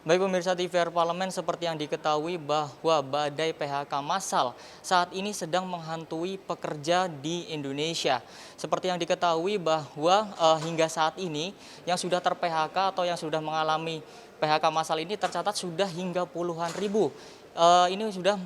Baik pemirsa TVR Parlemen, seperti yang diketahui bahwa badai PHK massal saat ini sedang menghantui pekerja di Indonesia. Seperti yang diketahui bahwa hingga saat ini yang sudah ter-PHK atau yang sudah mengalami PHK massal ini tercatat sudah hingga puluhan ribu. Ini sudah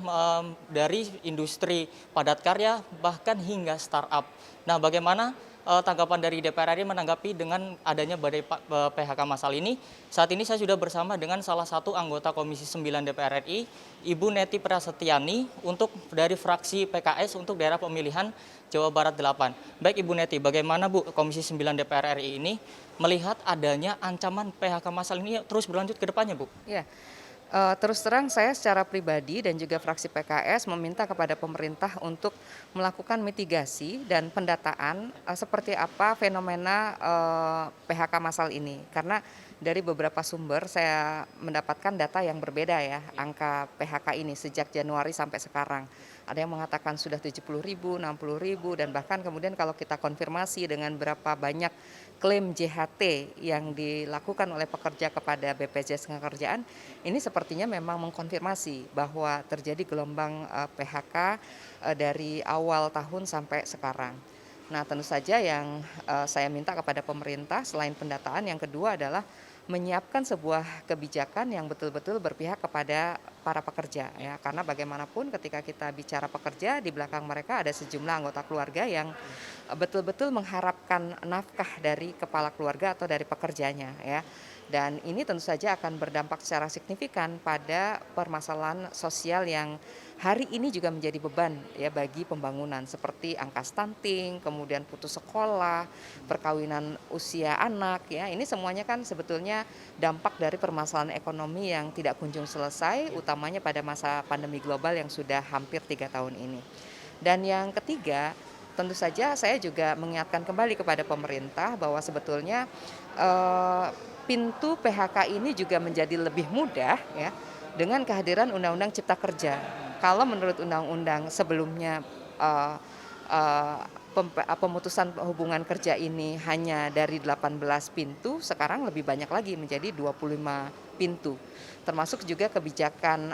dari industri padat karya bahkan hingga startup. Nah, bagaimana tanggapan dari DPR RI menanggapi dengan adanya badai PHK massal ini? Saat ini saya sudah bersama dengan salah satu anggota Komisi 9 DPR RI, Ibu Neti Prasetyani, untuk dari fraksi PKS untuk daerah pemilihan Jawa Barat 8. Baik Ibu Neti, bagaimana Bu Komisi 9 DPR RI ini melihat adanya ancaman PHK massal ini terus berlanjut ke depannya, Bu? Ya, terus terang saya secara pribadi dan juga fraksi PKS meminta kepada pemerintah untuk melakukan mitigasi dan pendataan, seperti apa fenomena, PHK massal ini. Karena dari beberapa sumber saya mendapatkan data yang berbeda ya, angka PHK ini sejak Januari sampai sekarang. Ada yang mengatakan sudah 70.000, 60.000, dan bahkan kemudian kalau kita konfirmasi dengan berapa banyak klaim JHT yang dilakukan oleh pekerja kepada BPJS Ketenagakerjaan, ini sepertinya memang mengkonfirmasi bahwa terjadi gelombang, PHK, dari awal tahun sampai sekarang. Nah, tentu saja yang, saya minta kepada pemerintah selain pendataan, yang kedua adalah menyiapkan sebuah kebijakan yang betul-betul berpihak kepada para pekerja ya. Karena bagaimanapun ketika kita bicara pekerja, di belakang mereka ada sejumlah anggota keluarga yang, betul-betul mengharapkan nafkah dari kepala keluarga atau dari pekerjanya ya. Dan ini tentu saja akan berdampak secara signifikan pada permasalahan sosial yang hari ini juga menjadi beban ya bagi pembangunan, seperti angka stunting, kemudian putus sekolah, perkawinan usia anak ya. Ini semuanya kan sebetulnya dampak dari permasalahan ekonomi yang tidak kunjung selesai, utamanya pada masa pandemi global yang sudah hampir 3 tahun ini. Dan yang ketiga, tentu saja saya juga mengingatkan kembali kepada pemerintah bahwa sebetulnya, eee, pintu PHK ini juga menjadi lebih mudah ya, dengan kehadiran Undang-Undang Cipta Kerja. Kalau menurut undang-undang sebelumnya, eee eee, pemutusan hubungan kerja ini hanya dari 18 pintu, sekarang lebih banyak lagi menjadi 25 pintu. Termasuk juga kebijakan,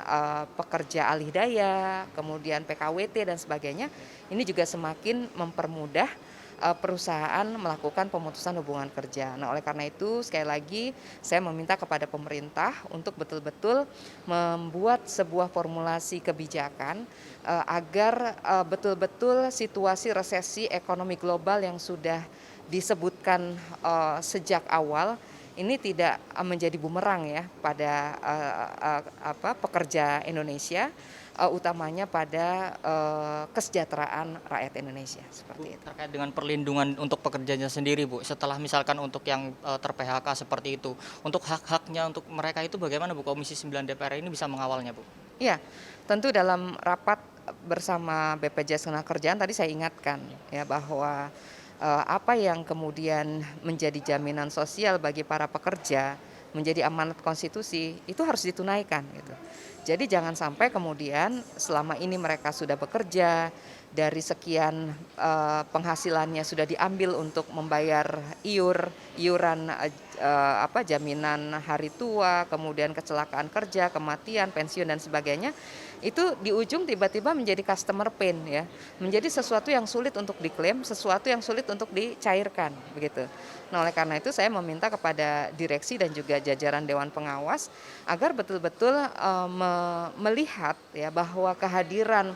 pekerja alih daya, kemudian PKWT dan sebagainya, ini juga semakin mempermudah, perusahaan melakukan pemutusan hubungan kerja. Nah, oleh karena itu sekali lagi saya meminta kepada pemerintah untuk betul-betul membuat sebuah formulasi kebijakan, agar, betul-betul situasi resesi ekonomi global yang sudah disebutkan, sejak awal ini tidak, menjadi bumerang ya pada, pekerja Indonesia, utamanya pada, kesejahteraan rakyat Indonesia, Bu, seperti itu. terkait dengan perlindungan untuk pekerjanya sendiri, Bu, setelah misalkan untuk yang ter-PHK seperti itu, untuk hak-haknya untuk mereka itu bagaimana Bu Komisi 9 DPR ini bisa mengawalnya, Bu? Ya, tentu dalam rapat bersama BPJS Ketenagakerjaan tadi saya ingatkan ya bahwa, apa yang kemudian menjadi jaminan sosial bagi para pekerja, menjadi amanat konstitusi, itu harus ditunaikan gitu. Jadi jangan sampai kemudian selama ini mereka sudah bekerja, dari sekian, penghasilannya sudah diambil untuk membayar iuran, jaminan hari tua, kemudian kecelakaan kerja, kematian, pensiun dan sebagainya, itu di ujung tiba-tiba menjadi customer pain ya, menjadi sesuatu yang sulit untuk diklaim, sesuatu yang sulit untuk dicairkan, begitu. Nah, oleh karena itu saya meminta kepada direksi dan juga jajaran dewan pengawas agar betul-betul, melihat ya bahwa kehadiran,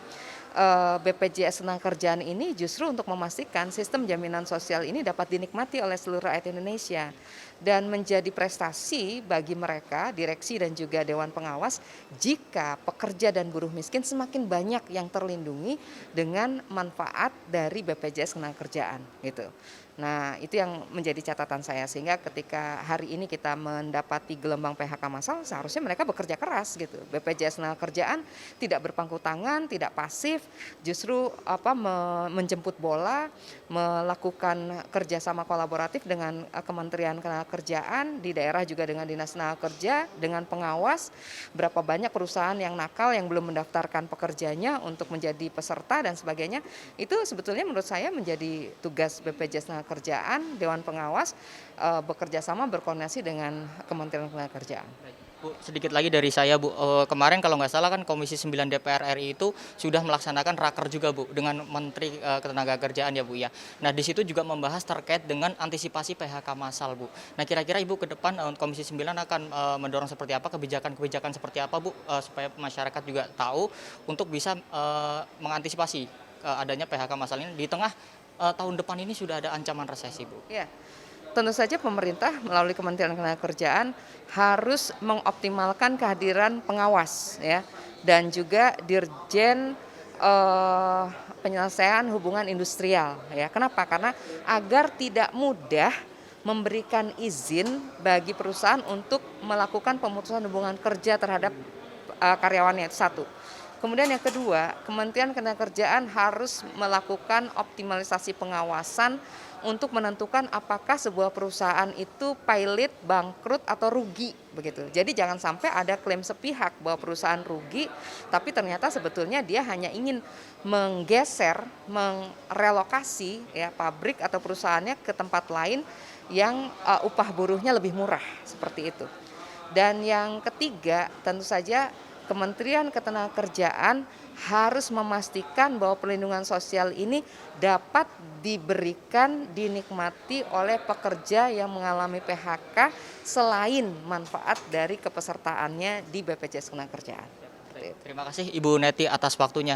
BPJS Ketenagakerjaan ini justru untuk memastikan sistem jaminan sosial ini dapat dinikmati oleh seluruh rakyat Indonesia dan menjadi prestasi bagi mereka, direksi dan juga dewan pengawas, jika pekerja dan buruh miskin semakin banyak yang terlindungi dengan manfaat dari BPJS Ketenagakerjaan gitu. Nah, itu yang menjadi catatan saya, sehingga ketika hari ini kita mendapati gelombang PHK massal, seharusnya mereka bekerja keras gitu. BPJS Ketenagakerjaan tidak berpangku tangan, tidak pasif, justru menjemput bola, melakukan kerjasama kolaboratif dengan, Kementerian Ketenagakerjaan, di daerah juga dengan Dinas Tenaga Kerja, dengan pengawas, berapa banyak perusahaan yang nakal yang belum mendaftarkan pekerjanya untuk menjadi peserta dan sebagainya. Itu sebetulnya menurut saya menjadi tugas BPJS Tenaga Dewan Pengawas bekerja sama berkoordinasi dengan Kementerian Ketenagakerjaan. Bu, sedikit lagi dari saya, Bu. Kemarin kalau nggak salah kan Komisi 9 DPR RI itu sudah melaksanakan raker juga, Bu, dengan Menteri Ketenagakerjaan ya, Bu ya. Nah, di situ juga membahas terkait dengan antisipasi PHK massal, Bu. Nah, kira-kira Ibu ke depan Komisi 9 akan mendorong seperti apa, kebijakan-kebijakan seperti apa, Bu, supaya masyarakat juga tahu untuk bisa mengantisipasi adanya PHK massal ini di tengah tahun depan ini sudah ada ancaman resesi, Bu. Ya, tentu saja pemerintah melalui Kementerian Ketenagakerjaan harus mengoptimalkan kehadiran pengawas ya dan juga dirjen penyelesaian hubungan industrial ya. Kenapa? Karena agar tidak mudah memberikan izin bagi perusahaan untuk melakukan pemutusan hubungan kerja terhadap karyawannya, itu satu. Kemudian yang kedua, Kementerian Ketenagakerjaan harus melakukan optimalisasi pengawasan untuk menentukan apakah sebuah perusahaan itu pilot, bangkrut atau rugi begitu. Jadi jangan sampai ada klaim sepihak bahwa perusahaan rugi, tapi ternyata sebetulnya dia hanya ingin menggeser, merelokasi ya pabrik atau perusahaannya ke tempat lain yang upah buruhnya lebih murah seperti itu. Dan yang ketiga, tentu saja Kementerian Ketenagakerjaan harus memastikan bahwa perlindungan sosial ini dapat diberikan, dinikmati oleh pekerja yang mengalami PHK selain manfaat dari kepesertaannya di BPJS Ketenagakerjaan. Terima kasih Ibu Neti atas waktunya.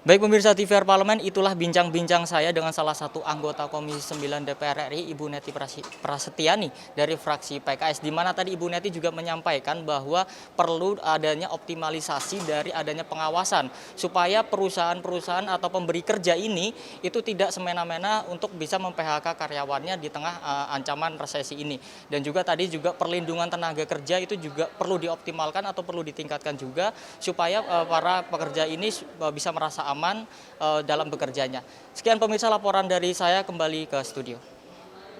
Baik pemirsa TVR Parlemen, itulah bincang-bincang saya dengan salah satu anggota Komisi 9 DPR RI, Ibu Neti Prasetyani dari fraksi PKS, di mana tadi Ibu Neti juga menyampaikan bahwa perlu adanya optimalisasi dari adanya pengawasan, supaya perusahaan-perusahaan atau pemberi kerja ini itu tidak semena-mena untuk bisa mem-PHK karyawannya di tengah ancaman resesi ini. Dan juga tadi juga perlindungan tenaga kerja itu juga perlu dioptimalkan atau perlu ditingkatkan juga, supaya para pekerja ini bisa merasa aman dalam bekerjanya. Sekian pemirsa laporan dari saya, kembali ke studio.